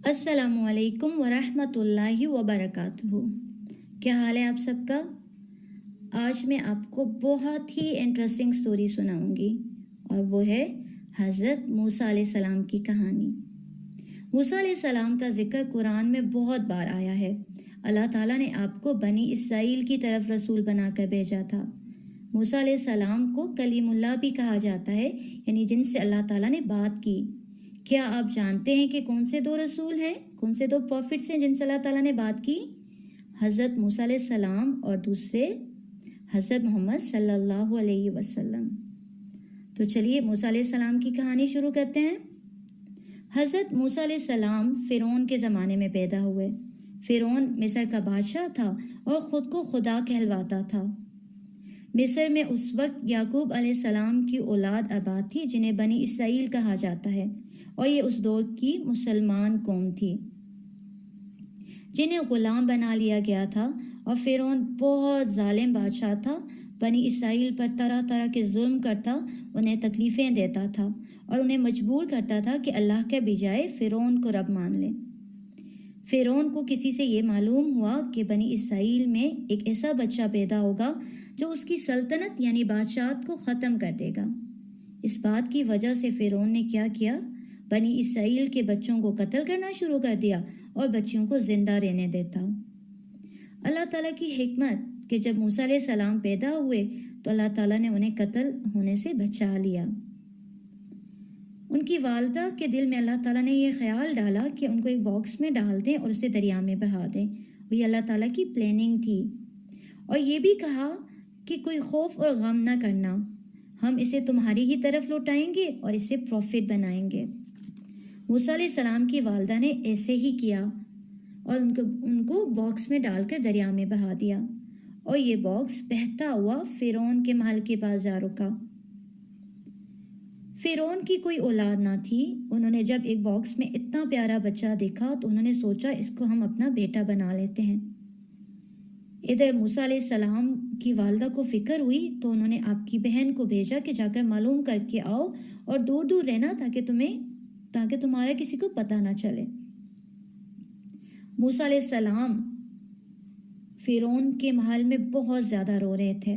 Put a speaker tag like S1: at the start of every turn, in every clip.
S1: السلام علیکم ورحمۃ اللہ وبرکاتہ۔ کیا حال ہے آپ سب کا؟ آج میں آپ کو بہت ہی انٹرسٹنگ سٹوری سناؤں گی، اور وہ ہے حضرت موسیٰ علیہ السلام کی کہانی۔ موسیٰ علیہ السلام کا ذکر قرآن میں بہت بار آیا ہے۔ اللہ تعالیٰ نے آپ کو بنی اسرائیل کی طرف رسول بنا کر بھیجا تھا۔ موسیٰ علیہ السلام کو کلیم اللہ بھی کہا جاتا ہے، یعنی جن سے اللہ تعالیٰ نے بات کی۔ کیا آپ جانتے ہیں کہ کون سے دو رسول ہیں، کون سے دو پروفٹس ہیں جن سے اللہ تعالیٰ نے بات کی؟ حضرت موسیٰ علیہ السلام اور دوسرے حضرت محمد صلی اللہ علیہ وسلم۔ تو چلیے موسیٰ علیہ السلام کی کہانی شروع کرتے ہیں۔ حضرت موسیٰ علیہ السلام فرعون کے زمانے میں پیدا ہوئے۔ فرعون مصر کا بادشاہ تھا اور خود کو خدا کہلواتا تھا۔ مصر میں اس وقت یعقوب علیہ السلام کی اولاد آباد تھی، جنہیں بنی اسرائیل کہا جاتا ہے، اور یہ اس دور کی مسلمان قوم تھی جنہیں غلام بنا لیا گیا تھا، اور فرعون بہت ظالم بادشاہ تھا۔ بنی اسرائیل پر طرح طرح کے ظلم کرتا، انہیں تکلیفیں دیتا تھا اور انہیں مجبور کرتا تھا کہ اللہ کے بجائے فرعون کو رب مان لیں۔ فرعون کو کسی سے یہ معلوم ہوا کہ بنی اسرائیل میں ایک ایسا بچہ پیدا ہوگا جو اس کی سلطنت یعنی بادشاہت کو ختم کر دے گا۔ اس بات کی وجہ سے فرعون نے کیا کیا؟ بنی اسرائیل کے بچوں کو قتل کرنا شروع کر دیا اور بچیوں کو زندہ رہنے دیتا۔ اللہ تعالیٰ کی حکمت کہ جب موسیٰ علیہ السلام پیدا ہوئے تو اللہ تعالیٰ نے انہیں قتل ہونے سے بچا لیا۔ ان کی والدہ کے دل میں اللہ تعالیٰ نے یہ خیال ڈالا کہ ان کو ایک باکس میں ڈال دیں اور اسے دریا میں بہا دیں، اور یہ اللہ تعالیٰ کی پلاننگ تھی۔ اور یہ بھی کہا کہ کوئی خوف اور غم نہ کرنا، ہم اسے تمہاری ہی طرف لوٹائیں گے اور اسے پروفٹ بنائیں گے۔ موسیٰ علیہ السلام کی والدہ نے ایسے ہی کیا اور ان کو باکس میں ڈال کر دریا میں بہا دیا، اور یہ باکس بہتا ہوا فرعون کے محل کے پاس جا رکا۔ فرعون کی کوئی اولاد نہ تھی۔ انہوں نے جب ایک باکس میں اتنا پیارا بچہ دیکھا تو انہوں نے سوچا اس کو ہم اپنا بیٹا بنا لیتے ہیں۔ ادھر موسیٰ علیہ السلام کی والدہ کو فکر ہوئی تو انہوں نے آپ کی بہن کو بھیجا کہ جا کر معلوم کر کے آؤ اور دور دور رہنا تاکہ تمہارا کسی کو پتہ نہ چلے۔ موسیٰ علیہ السلام فرعون کے محل میں بہت زیادہ رو رہے تھے۔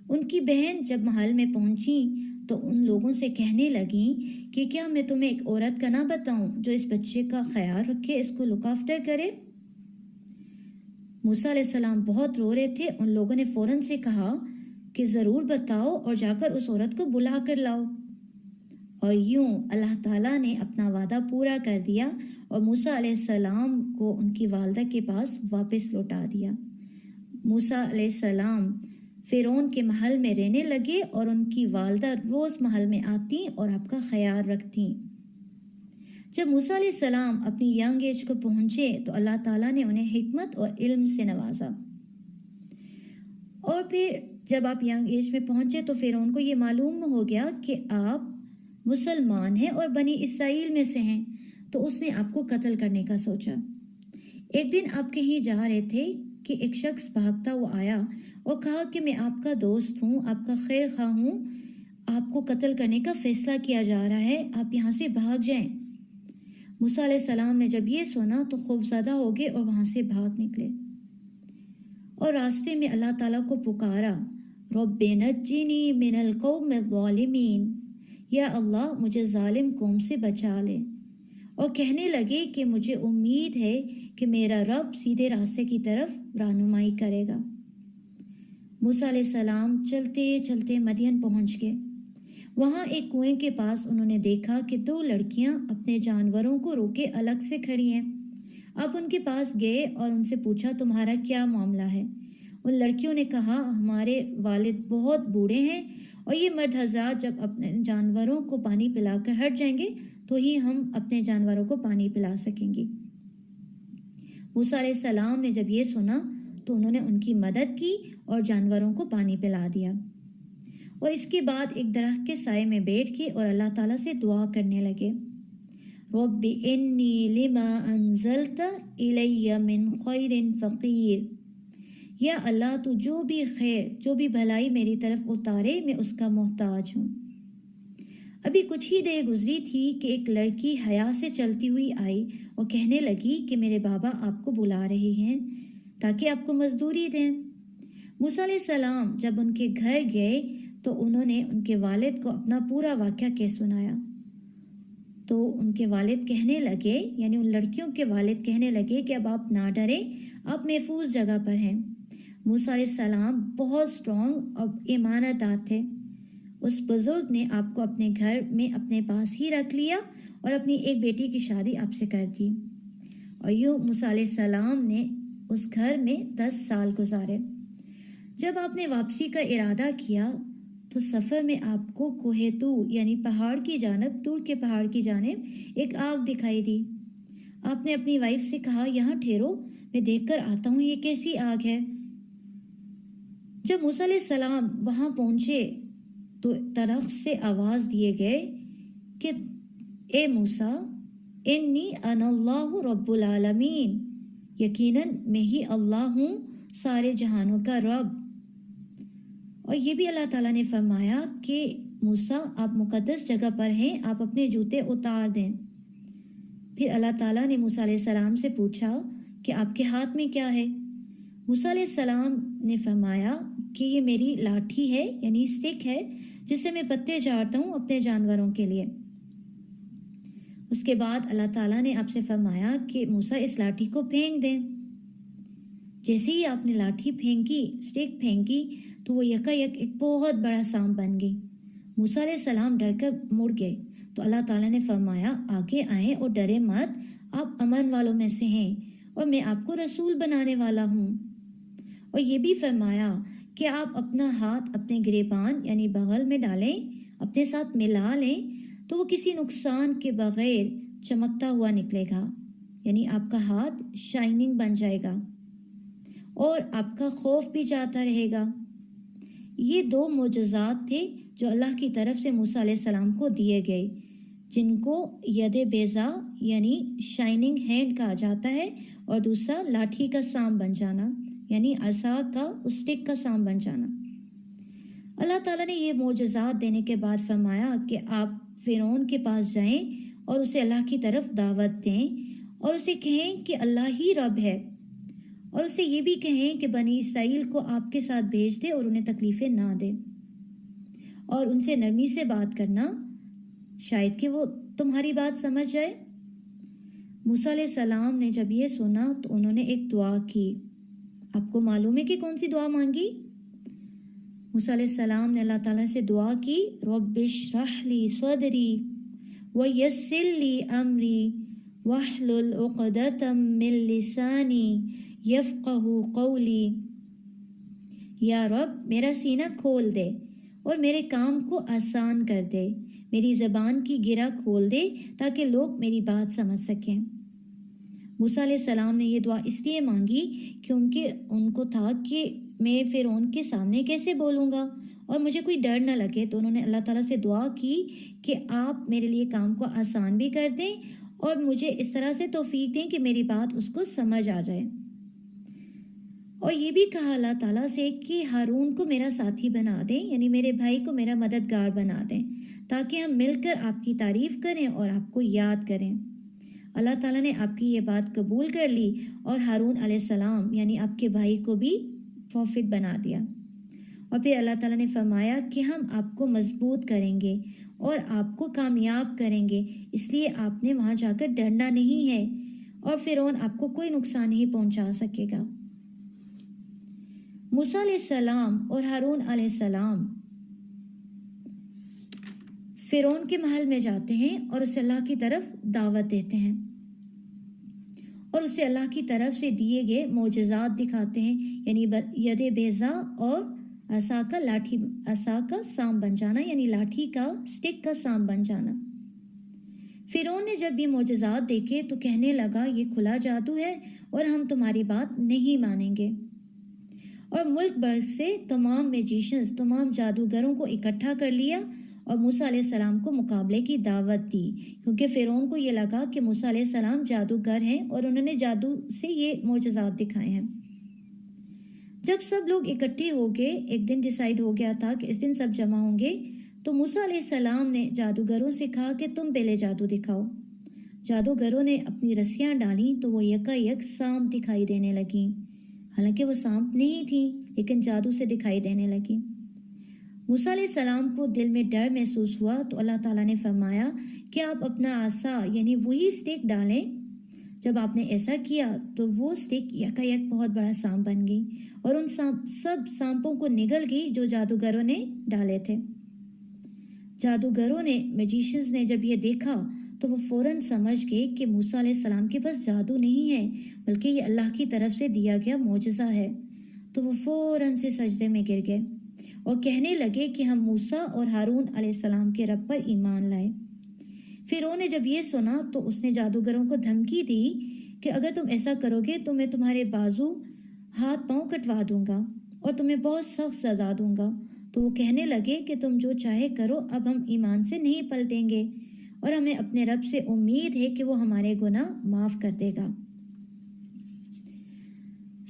S1: ان کی بہن جب محل میں پہنچی تو ان لوگوں سے کہنے لگیں کہ کیا میں تمہیں ایک عورت کا نہ بتاؤں جو اس بچے کا خیال رکھے، اس کو لک آفٹر کرے؟ موسیٰ علیہ السلام بہت رو رہے تھے۔ ان لوگوں نے فوراً سے کہا کہ ضرور بتاؤ اور جا کر اس عورت کو بلا کر لاؤ۔ اور یوں اللہ تعالیٰ نے اپنا وعدہ پورا کر دیا اور موسیٰ علیہ السلام کو ان کی والدہ کے پاس واپس لوٹا دیا۔ موسیٰ علیہ السلام فرعون کے محل میں رہنے لگے اور ان کی والدہ روز محل میں آتی اور آپ کا خیال رکھتی۔ جب موسیٰ علیہ السلام اپنی ینگ ایج کو پہنچے تو اللہ تعالیٰ نے انہیں حکمت اور علم سے نوازا، اور پھر جب آپ ینگ ایج میں پہنچے تو فرعون کو یہ معلوم ہو گیا کہ آپ مسلمان ہیں اور بنی اسرائیل میں سے ہیں، تو اس نے آپ کو قتل کرنے کا سوچا۔ ایک دن آپ کہیں جا رہے تھے کہ ایک شخص بھاگتا ہوا آیا اور کہا کہ میں آپ کا دوست ہوں، آپ کا خیر خواہ ہوں، آپ کو قتل کرنے کا فیصلہ کیا جا رہا ہے، آپ یہاں سے بھاگ جائیں۔ موسیٰ علیہ السلام نے جب یہ سنا تو خوف زدہ ہو گئے اور وہاں سے بھاگ نکلے، اور راستے میں اللہ تعالیٰ کو پکارا، رب نجنی من القوم الظالمین، یا اللہ مجھے ظالم قوم سے بچا لے، اور کہنے لگے کہ مجھے امید ہے کہ میرا رب سیدھے راستے کی طرف رہنمائی کرے گا۔ موسیٰ علیہ السلام چلتے چلتے مدین پہنچ گئے۔ وہاں ایک کنویں کے پاس انہوں نے دیکھا کہ دو لڑکیاں اپنے جانوروں کو روکے الگ سے کھڑی ہیں۔ آپ ان کے پاس گئے اور ان سے پوچھا تمہارا کیا معاملہ ہے؟ ان لڑکیوں نے کہا ہمارے والد بہت بوڑھے ہیں اور یہ مرد حضرات جب اپنے جانوروں کو پانی پلا کر ہٹ جائیں گے تو ہی ہم اپنے جانوروں کو پانی پلا سکیں گے۔ موسیٰ علیہ السلام نے جب یہ سنا تو انہوں نے ان کی مدد کی اور جانوروں کو پانی پلا دیا، اور اس کے بعد ایک درخت کے سائے میں بیٹھ کے اور اللہ تعالیٰ سے دعا کرنے لگے، رب انی لما انزلت الی من خیر فقیر، یا اللہ تو جو بھی خیر جو بھی بھلائی میری طرف اتارے میں اس کا محتاج ہوں۔ ابھی کچھ ہی دیر گزری تھی کہ ایک لڑکی حیا سے چلتی ہوئی آئی اور کہنے لگی کہ میرے بابا آپ کو بلا رہے ہیں تاکہ آپ کو مزدوری دیں۔ موسیٰ علیہ السلام جب ان کے گھر گئے تو انہوں نے ان کے والد کو اپنا پورا واقعہ کہہ سنایا۔ تو ان کے والد کہنے لگے، یعنی ان لڑکیوں کے والد کہنے لگے کہ اب آپ نہ ڈریں، آپ محفوظ جگہ پر ہیں۔ موسیٰ علیہ السلام بہت اسٹرانگ اور ایماندار تھے۔ اس بزرگ نے آپ کو اپنے گھر میں اپنے پاس ہی رکھ لیا اور اپنی ایک بیٹی کی شادی آپ سے کر دی، اور یوں موسیٰ علیہ السلام نے اس گھر میں 10 سال گزارے۔ جب آپ نے واپسی کا ارادہ کیا تو سفر میں آپ کو کوہ طور یعنی پہاڑ کی جانب، طور کے پہاڑ کی جانب ایک آگ دکھائی دی۔ آپ نے اپنی وائف سے کہا، یہاں ٹھہرو، میں دیکھ کر آتا ہوں یہ کیسی آگ ہے۔ جب موسیٰ علیہ السلام وہاں پہنچے تو درخت سے آواز دیے گئے کہ اے موسیٰ، انی انا اللہ رب العالمین، یقیناً میں ہی اللہ ہوں سارے جہانوں کا رب۔ اور یہ بھی اللہ تعالیٰ نے فرمایا کہ موسیٰ آپ مقدس جگہ پر ہیں، آپ اپنے جوتے اتار دیں۔ پھر اللہ تعالیٰ نے موسیٰ علیہ السلام سے پوچھا کہ آپ کے ہاتھ میں کیا ہے؟ موسیٰ علیہ السلام نے فرمایا کہ یہ میری لاٹھی ہے، یعنی اسٹک ہے، جس سے میں پتے جھاڑتا ہوں اپنے جانوروں کے لیے۔ اس کے بعد اللہ تعالیٰ نے آپ سے فرمایا کہ موسیٰ اس لاٹھی کو پھینک دیں۔ جیسے ہی آپ نے لاٹھی پھینکی، اسٹک پھینکی، تو وہ یکایک ایک بہت بڑا سانپ بن گئی۔ موسیٰ علیہ السلام ڈر کر مڑ گئے تو اللہ تعالیٰ نے فرمایا، آگے آئیں اور ڈرے مت، آپ امن والوں میں سے ہیں اور میں آپ کو رسول بنانے والا ہوں۔ اور یہ بھی فرمایا کہ آپ اپنا ہاتھ اپنے گریبان یعنی بغل میں ڈالیں، اپنے ساتھ ملا لیں تو وہ کسی نقصان کے بغیر چمکتا ہوا نکلے گا، یعنی آپ کا ہاتھ شائننگ بن جائے گا اور آپ کا خوف بھی جاتا رہے گا۔ یہ 2 معجزات تھے جو اللہ کی طرف سے موسیٰ علیہ السلام کو دیے گئے، جن کو ید بیضا یعنی شائننگ ہینڈ کہا جاتا ہے، اور دوسرا لاٹھی کا سانپ بن جانا، یعنی عصا کا اسٹک کا سانپ بن جانا۔ اللہ تعالیٰ نے یہ معجزات دینے کے بعد فرمایا کہ آپ فرعون کے پاس جائیں اور اسے اللہ کی طرف دعوت دیں اور اسے کہیں کہ اللہ ہی رب ہے، اور اسے یہ بھی کہیں کہ بنی اسرائیل کو آپ کے ساتھ بھیج دے اور انہیں تکلیفیں نہ دے، اور ان سے نرمی سے بات کرنا، شاید کہ وہ تمہاری بات سمجھ جائے۔ موسیٰ علیہ السلام نے جب یہ سنا تو انہوں نے ایک دعا کی۔ آپ کو معلوم ہے کہ کون سی دعا مانگی؟ موسیٰ علیہ السلام نے اللہ تعالیٰ سے دعا کی، رب اشرح لی صدری ویسر لی امری واحلل عقدۃ من لسانی یفقہوا قولی۔ یا رب، میرا سینہ کھول دے اور میرے کام کو آسان کر دے، میری زبان کی گرہ کھول دے تاکہ لوگ میری بات سمجھ سکیں۔ موسیٰ علیہ السلام نے یہ دعا اس لیے مانگی کیونکہ ان کو تھا کہ میں فرعون کے سامنے کیسے بولوں گا اور مجھے کوئی ڈر نہ لگے، تو انہوں نے اللہ تعالیٰ سے دعا کی کہ آپ میرے لیے کام کو آسان بھی کر دیں اور مجھے اس طرح سے توفیق دیں کہ میری بات اس کو سمجھ آ جائے۔ اور یہ بھی کہا اللہ تعالیٰ سے کہ ہارون کو میرا ساتھی بنا دیں، یعنی میرے بھائی کو میرا مددگار بنا دیں، تاکہ ہم مل کر آپ کی تعریف کریں اور آپ کو یاد کریں۔ اللہ تعالیٰ نے آپ کی یہ بات قبول کر لی اور ہارون علیہ السلام یعنی آپ کے بھائی کو بھی پروفٹ بنا دیا۔ اور پھر اللہ تعالیٰ نے فرمایا کہ ہم آپ کو مضبوط کریں گے اور آپ کو کامیاب کریں گے، اس لیے آپ نے وہاں جا کر ڈرنا نہیں ہے، اور فرعون آپ کو کوئی نقصان نہیں پہنچا سکے گا۔ موسیٰ علیہ السلام اور ہارون علیہ السلام فرعون کے محل میں جاتے ہیں اور اسے اللہ کی طرف دعوت دیتے ہیں اور اسے اللہ کی طرف سے دیے گئے معجزات دکھاتے ہیں، یعنی ید بیضا اور عصا کا سانپ بن جانا، یعنی لاٹھی کا اسٹک کا سانپ بن جانا۔ فرعون نے جب یہ معجزات دیکھے تو کہنے لگا، یہ کھلا جادو ہے اور ہم تمہاری بات نہیں مانیں گے، اور ملک بھر سے تمام میجیشنز، تمام جادوگروں کو اکٹھا کر لیا اور موسیٰ علیہ السلام کو مقابلے کی دعوت دی، کیونکہ فرعون کو یہ لگا کہ موسیٰ علیہ السلام جادوگر ہیں اور انہوں نے جادو سے یہ معجزات دکھائے ہیں۔ جب سب لوگ اکٹھے ہو گئے، ایک دن ڈیسائیڈ ہو گیا تھا کہ اس دن سب جمع ہوں گے، تو موسیٰ علیہ السلام نے جادوگروں سے کہا کہ تم پہلے جادو دکھاؤ۔ جادوگروں نے اپنی رسیاں ڈالیں تو وہ یکا یک سانپ دکھائی دینے لگیں، حالانکہ وہ سانپ نہیں تھیں لیکن جادو سے دکھائی دینے لگیں۔ موسیٰ علیہ السلام کو دل میں ڈر محسوس ہوا تو اللہ تعالیٰ نے فرمایا کہ آپ اپنا عصا یعنی وہی اسٹک ڈالیں۔ جب آپ نے ایسا کیا تو وہ اسٹک یکا یک بہت بڑا سانپ بن گئی اور ان سب سانپوں کو نگل گئی جو جادوگروں نے ڈالے تھے۔ جادوگروں نے میجیشنز نے جب یہ دیکھا تو وہ فوراً سمجھ گئے کہ موسیٰ علیہ السلام کے پاس جادو نہیں ہے بلکہ یہ اللہ کی طرف سے دیا گیا معجزہ ہے۔ تو وہ فوراً سے سجدے میں گر گئے اور کہنے لگے کہ ہم موسیٰ اور ہارون علیہ السلام کے رب پر ایمان لائے۔ فرعون نے جب یہ سنا تو اس نے جادوگروں کو دھمکی دی کہ اگر تم ایسا کرو گے تو میں تمہارے بازو ہاتھ پاؤں کٹوا دوں گا اور تمہیں بہت سخت سزا دوں گا۔ تو وہ کہنے لگے کہ تم جو چاہے کرو، اب ہم ایمان سے نہیں پلٹیں گے اور ہمیں اپنے رب سے امید ہے کہ وہ ہمارے گناہ معاف کر دے گا۔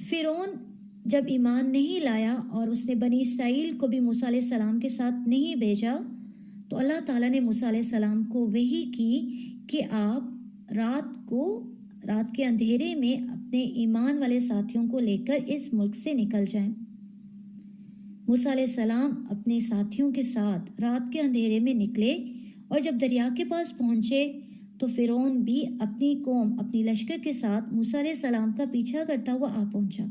S1: فرعون جب ایمان نہیں لایا اور اس نے بنی اسرائیل کو بھی موسیٰ علیہ السلام کے ساتھ نہیں بھیجا تو اللہ تعالیٰ نے موسیٰ علیہ السلام کو وحی کی کہ آپ رات کے اندھیرے میں اپنے ایمان والے ساتھیوں کو لے کر اس ملک سے نکل جائیں۔ موسیٰ علیہ السلام اپنے ساتھیوں کے ساتھ رات کے اندھیرے میں نکلے اور جب دریا کے پاس پہنچے تو فرعون بھی اپنی قوم اپنی لشکر کے ساتھ موسیٰ علیہ السلام کا پیچھا کرتا ہوا آ پہنچا۔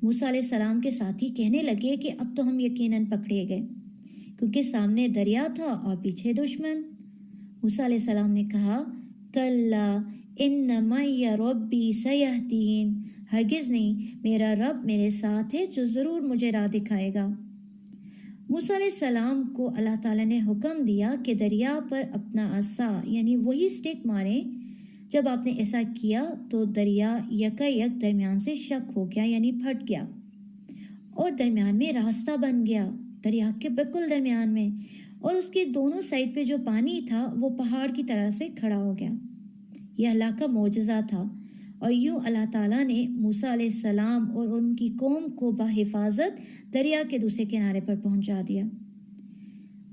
S1: موسیٰ علیہ السلام کے ساتھی کہنے لگے کہ اب تو ہم یقیناً پکڑے گئے، کیونکہ سامنے دریا تھا اور پیچھے دشمن۔ موسیٰ علیہ السلام نے کہا کلا ان معی ربی سیہدین، ہرگز نہیں، میرا رب میرے ساتھ ہے جو ضرور مجھے راہ دکھائے گا۔ موسیٰ علیہ السلام کو اللہ تعالیٰ نے حکم دیا کہ دریا پر اپنا عصا یعنی وہی اسٹک ماریں۔ جب آپ نے ایسا کیا تو دریا یکا یک درمیان سے شق ہو گیا یعنی پھٹ گیا اور درمیان میں راستہ بن گیا، دریا کے بالکل درمیان میں، اور اس کے دونوں سائڈ پہ جو پانی تھا وہ پہاڑ کی طرح سے کھڑا ہو گیا۔ یہ اللہ کا معجزہ تھا اور یوں اللہ تعالیٰ نے موسیٰ علیہ السلام اور ان کی قوم کو بحفاظت دریا کے دوسرے کنارے پر پہنچا دیا۔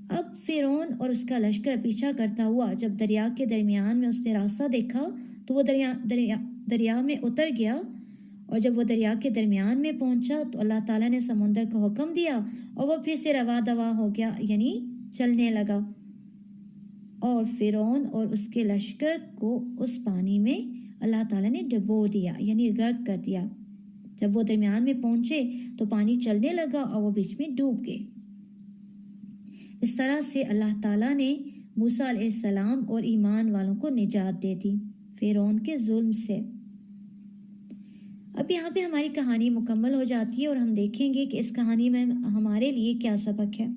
S1: اب فرعون اور اس کا لشکر پیچھا کرتا ہوا جب دریا کے درمیان میں اس نے راستہ دیکھا تو وہ دریا میں اتر گیا، اور جب وہ دریا کے درمیان میں پہنچا تو اللہ تعالیٰ نے سمندر کو حکم دیا اور وہ پھر سے روا دوا ہو گیا یعنی چلنے لگا، اور فرعون اور اس کے لشکر کو اس پانی میں اللہ تعالیٰ نے ڈبو دیا یعنی غرق کر دیا۔ جب وہ درمیان میں پہنچے تو پانی چلنے لگا اور وہ بیچ میں ڈوب گئے۔ اس طرح سے اللہ تعالیٰ نے موسیٰ علیہ السلام اور ایمان والوں کو نجات دے دی فرعون کے ظلم سے۔ اب یہاں پہ ہماری کہانی مکمل ہو جاتی ہے اور ہم دیکھیں گے کہ اس کہانی میں ہمارے لیے کیا سبق ہے۔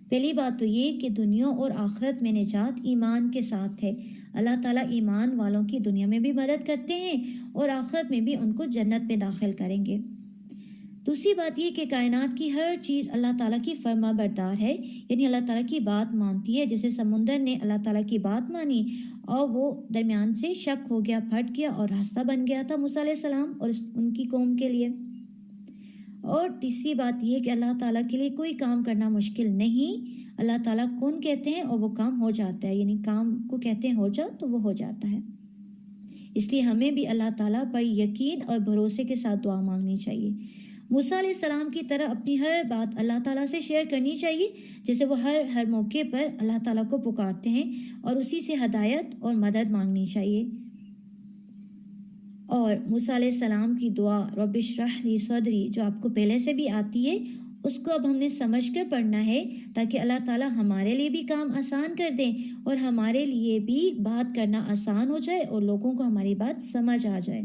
S1: پہلی بات تو یہ کہ دنیا اور آخرت میں نجات ایمان کے ساتھ ہے۔ اللہ تعالیٰ ایمان والوں کی دنیا میں بھی مدد کرتے ہیں اور آخرت میں بھی ان کو جنت میں داخل کریں گے۔ دوسری بات یہ کہ کائنات کی ہر چیز اللہ تعالیٰ کی فرما بردار ہے، یعنی اللہ تعالیٰ کی بات مانتی ہے۔ جیسے سمندر نے اللہ تعالیٰ کی بات مانی اور وہ درمیان سے شق ہو گیا، پھٹ گیا اور راستہ بن گیا تھا موسیٰ علیہ السلام اور ان کی قوم کے لیے۔ اور تیسری بات یہ کہ اللہ تعالیٰ کے لیے کوئی کام کرنا مشکل نہیں۔ اللہ تعالیٰ کون کہتے ہیں اور وہ کام ہو جاتا ہے، یعنی کام کو کہتے ہیں ہو جا تو وہ ہو جاتا ہے۔ اس لیے ہمیں بھی اللہ تعالیٰ پر یقین اور بھروسے کے ساتھ دعا مانگنی چاہیے۔ موسیٰ علیہ السلام کی طرح اپنی ہر بات اللہ تعالیٰ سے شیئر کرنی چاہیے، جیسے وہ ہر موقع پر اللہ تعالیٰ کو پکارتے ہیں اور اسی سے ہدایت اور مدد مانگنی چاہیے۔ اور موسیٰ علیہ السلام کی دعا رب اشرح لی صدری جو آپ کو پہلے سے بھی آتی ہے، اس کو اب ہم نے سمجھ کر پڑھنا ہے تاکہ اللہ تعالیٰ ہمارے لیے بھی کام آسان کر دیں اور ہمارے لیے بھی بات کرنا آسان ہو جائے اور لوگوں کو ہماری بات سمجھ آ جائے۔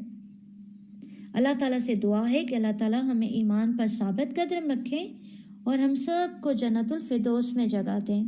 S1: اللہ تعالیٰ سے دعا ہے کہ اللہ تعالیٰ ہمیں ایمان پر ثابت قدم رکھیں اور ہم سب کو جنت الفردوس میں جگہ دیں۔